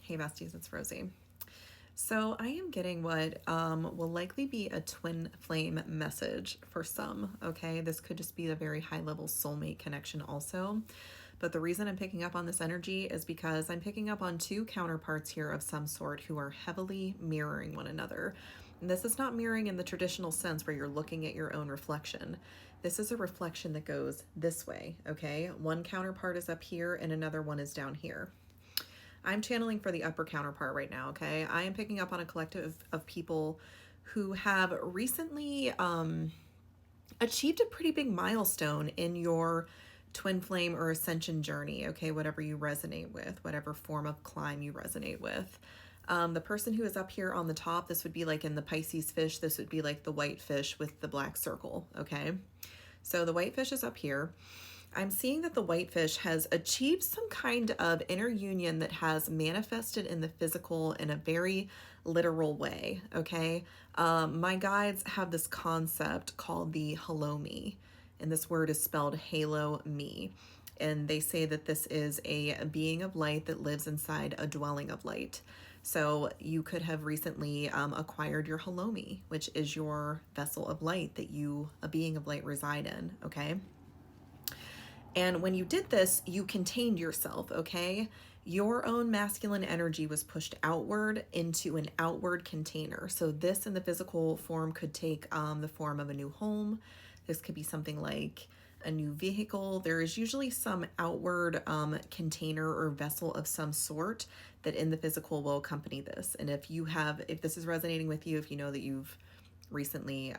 Hey besties, it's Rosie. So I am getting what will likely be a twin flame message for some, okay? This could just be a very high level soulmate connection also. But the reason I'm picking up on this energy is because I'm picking up on two counterparts here of some sort who are heavily mirroring one another. And this is not mirroring in the traditional sense where you're looking at your own reflection. This is a reflection that goes this way, okay? One counterpart is up here and another one is down here. I'm channeling for the upper counterpart right now, okay? I am picking up on a collective of people who have recently achieved a pretty big milestone in your twin flame or ascension journey, okay? Whatever you resonate with, whatever form of climb you resonate with. The person who is up here on the top, this would be like in the Pisces fish, this would be like the white fish with the black circle, okay? So the white fish is up here. I'm seeing that the whitefish has achieved some kind of inner union that has manifested in the physical in a very literal way, okay? My guides have this concept called the hello me, and this word is spelled halo me. And they say that this is a being of light that lives inside a dwelling of light. So you could have recently acquired your hello me, which is your vessel of light that you, a being of light, reside in, okay? And when you did this, you contained yourself, okay? Your own masculine energy was pushed outward into an outward container. So this in the physical form could take the form of a new home. This could be something like a new vehicle. There is usually some outward container or vessel of some sort that in the physical will accompany this. And if this is resonating with you, if you know that you've recently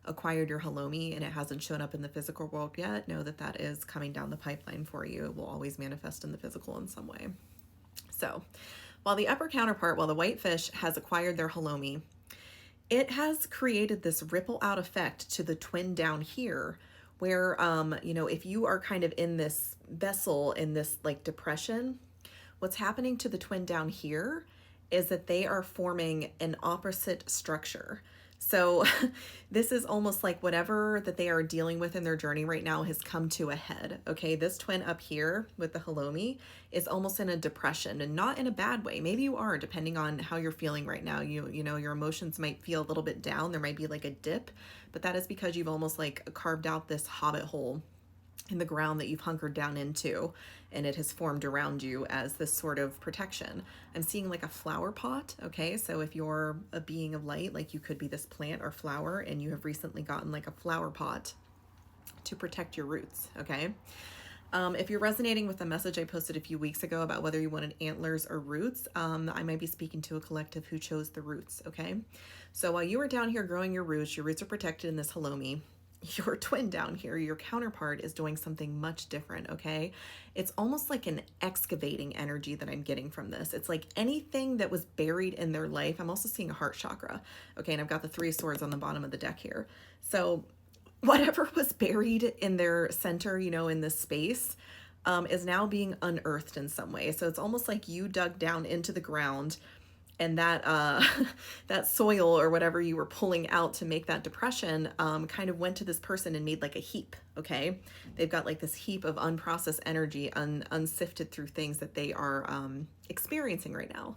acquired your hello me and it hasn't shown up in the physical world yet, know that that is coming down the pipeline for you. It will always manifest in the physical in some way. So while the upper counterpart, while the whitefish has acquired their hello me, it has created this ripple out effect to the twin down here where, if you are kind of in this vessel, in this like depression, what's happening to the twin down here is that they are forming an opposite structure. So this is almost like whatever that they are dealing with in their journey right now has come to a head. Okay, this twin up here with the hello me is almost in a depression, and not in a bad way. Maybe you are, depending on how you're feeling right now. You know, your emotions might feel a little bit down. There might be like a dip, but that is because you've almost like carved out this hobbit hole in the ground that you've hunkered down into, and it has formed around you as this sort of protection. I'm seeing like a flower pot, okay? So if you're a being of light, like you could be this plant or flower, and you have recently gotten like a flower pot to protect your roots, okay? If you're resonating with the message I posted a few weeks ago about whether you wanted antlers or roots, I might be speaking to a collective who chose the roots, okay? So while you are down here growing your roots are protected in this hello me. Your twin down here, your counterpart, is doing something much different, okay? It's almost like an excavating energy that I'm getting from this. It's like anything that was buried in their life. I'm also seeing a heart chakra, okay? And I've got the 3 swords on the bottom of the deck here. So whatever was buried in their center, in this space, is now being unearthed in some way. So it's almost like you dug down into the ground, and that that soil or whatever you were pulling out to make that depression kind of went to this person and made like a heap, okay? They've got like this heap of unprocessed energy, unsifted through things that they are experiencing right now.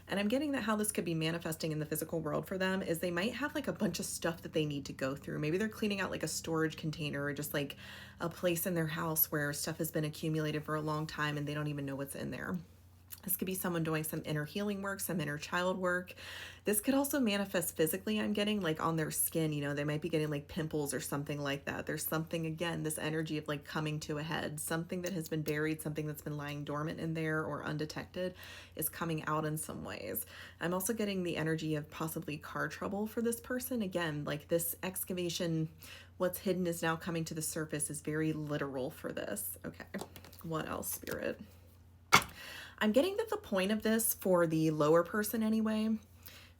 And I'm getting that how this could be manifesting in the physical world for them is they might have like a bunch of stuff that they need to go through. Maybe they're cleaning out like a storage container or just like a place in their house where stuff has been accumulated for a long time and they don't even know what's in there. This could be someone doing some inner healing work, some inner child work. This could also manifest physically, I'm getting, like on their skin, they might be getting like pimples or something like that. There's something, again, this energy of like coming to a head. Something that has been buried, something that's been lying dormant in there or undetected is coming out in some ways. I'm also getting the energy of possibly car trouble for this person. Again, like this excavation, what's hidden is now coming to the surface is very literal for this. Okay, what else, Spirit? I'm getting that the point of this for the lower person anyway,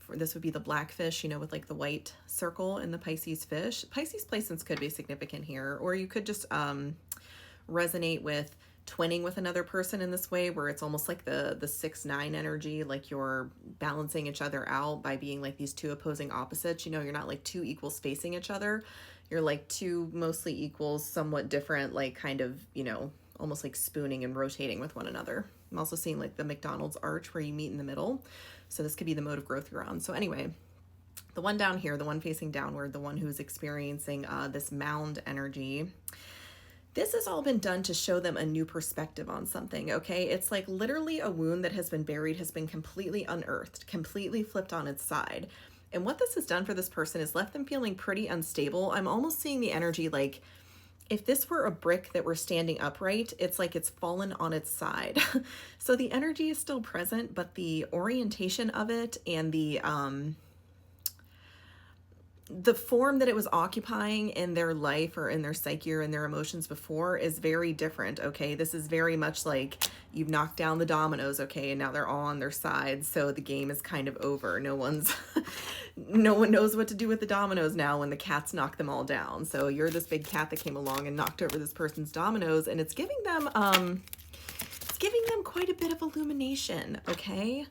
this would be the black fish, with like the white circle in the Pisces fish. Pisces placements could be significant here, or you could just resonate with twinning with another person in this way where it's almost like the 6-9 energy, like you're balancing each other out by being like these two opposing opposites. You're not like two equals facing each other. You're like two mostly equals, somewhat different, like kind of, almost like spooning and rotating with one another. I'm also seeing like the McDonald's arch where you meet in the middle. So this could be the mode of growth you're on. So anyway, the one down here, the one facing downward, the one who's experiencing this mound energy, this has all been done to show them a new perspective on something, okay? It's like literally a wound that has been buried has been completely unearthed, completely flipped on its side. And what this has done for this person is left them feeling pretty unstable. I'm almost seeing the energy like if this were a brick that were standing upright, it's like it's fallen on its side. So the energy is still present, but the orientation of it and the form that it was occupying in their life or in their psyche or in their emotions before is very different, okay? This is very much like you've knocked down the dominoes, okay, and now they're all on their sides, so the game is kind of over. No one knows what to do with the dominoes now when the cats knock them all down. So you're this big cat that came along and knocked over this person's dominoes, and it's giving them quite a bit of illumination, okay?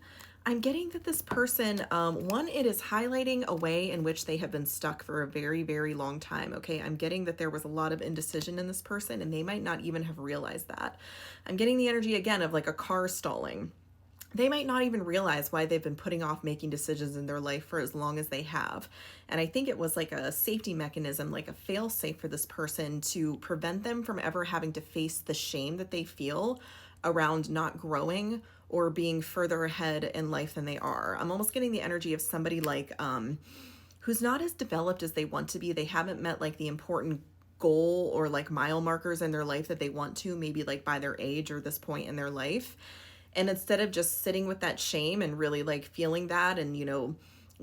I'm getting that this person, one, it is highlighting a way in which they have been stuck for a very, very long time, okay? I'm getting that there was a lot of indecision in this person, and they might not even have realized that. I'm getting the energy, again, of like a car stalling. They might not even realize why they've been putting off making decisions in their life for as long as they have. And I think it was like a safety mechanism, like a fail-safe for this person to prevent them from ever having to face the shame that they feel around not growing or being further ahead in life than they are. I'm almost getting the energy of somebody like who's not as developed as they want to be. They haven't met like the important goal or like mile markers in their life that they want to, maybe like by their age or this point in their life. And instead of just sitting with that shame and really like feeling that and, you know,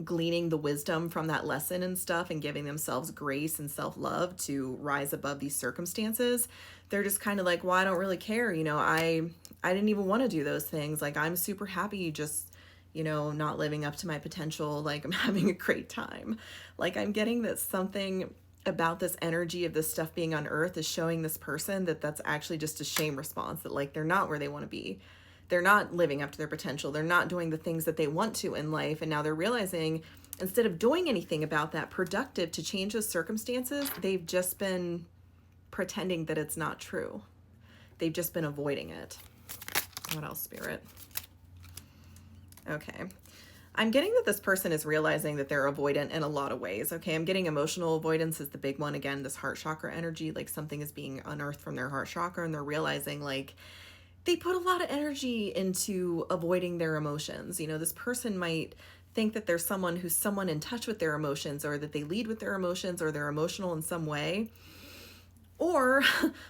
gleaning the wisdom from that lesson and stuff and giving themselves grace and self-love to rise above these circumstances, they're just kind of like, well, I don't really care. You know, I didn't even want to do those things. Like, I'm super happy just, you know, not living up to my potential. Like, I'm having a great time. Like, I'm getting that something about this energy of this stuff being unearthed is showing this person that that's actually just a shame response, that like they're not where they want to be. They're not living up to their potential. They're not doing the things that they want to in life. And now they're realizing instead of doing anything about that productive to change those circumstances, they've just been pretending that it's not true. They've just been avoiding it. What else, Spirit? Okay. I'm getting that this person is realizing that they're avoidant in a lot of ways. Okay. I'm getting emotional avoidance is the big one. Again, this heart chakra energy, like something is being unearthed from their heart chakra and they're realizing like, they put a lot of energy into avoiding their emotions. You know, this person might think that there's someone who's someone in touch with their emotions or that they lead with their emotions or they're emotional in some way. Or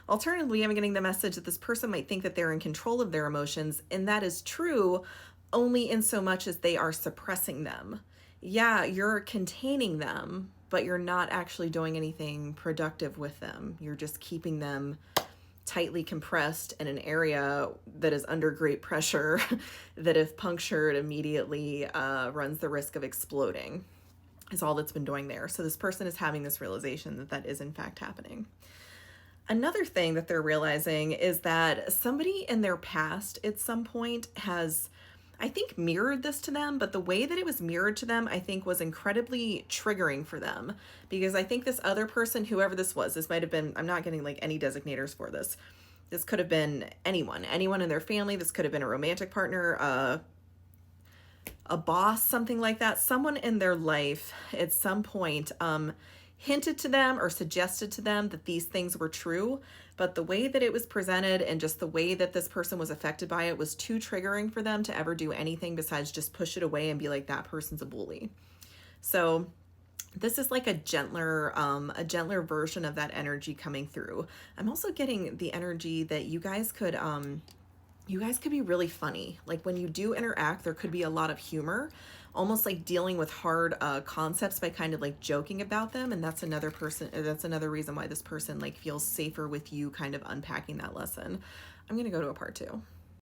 alternatively, I'm getting the message that this person might think that they're in control of their emotions, and that is true only in so much as they are suppressing them. Yeah, you're containing them, but you're not actually doing anything productive with them. You're just keeping them tightly compressed in an area that is under great pressure that if punctured immediately runs the risk of exploding is all that's been doing there. So this person is having this realization that that is in fact happening. Another thing that they're realizing is that somebody in their past at some point has, I think, mirrored this to them, but the way that it was mirrored to them, I think, was incredibly triggering for them. Because I think this other person, whoever this was, this might have been, I'm not getting like any designators for this. This could have been anyone in their family. This could have been a romantic partner, a boss, something like that. Someone in their life at some point hinted to them or suggested to them that these things were true, but the way that it was presented and just the way that this person was affected by it was too triggering for them to ever do anything besides just push it away and be like, that person's a bully. So this is like a gentler version of that energy coming through. I'm also getting the energy that you guys could be really funny. Like when you do interact, there could be a lot of humor, almost like dealing with hard concepts by kind of like joking about them. And that's another reason why this person like feels safer with you kind of unpacking that lesson. I'm going to go to a part 2.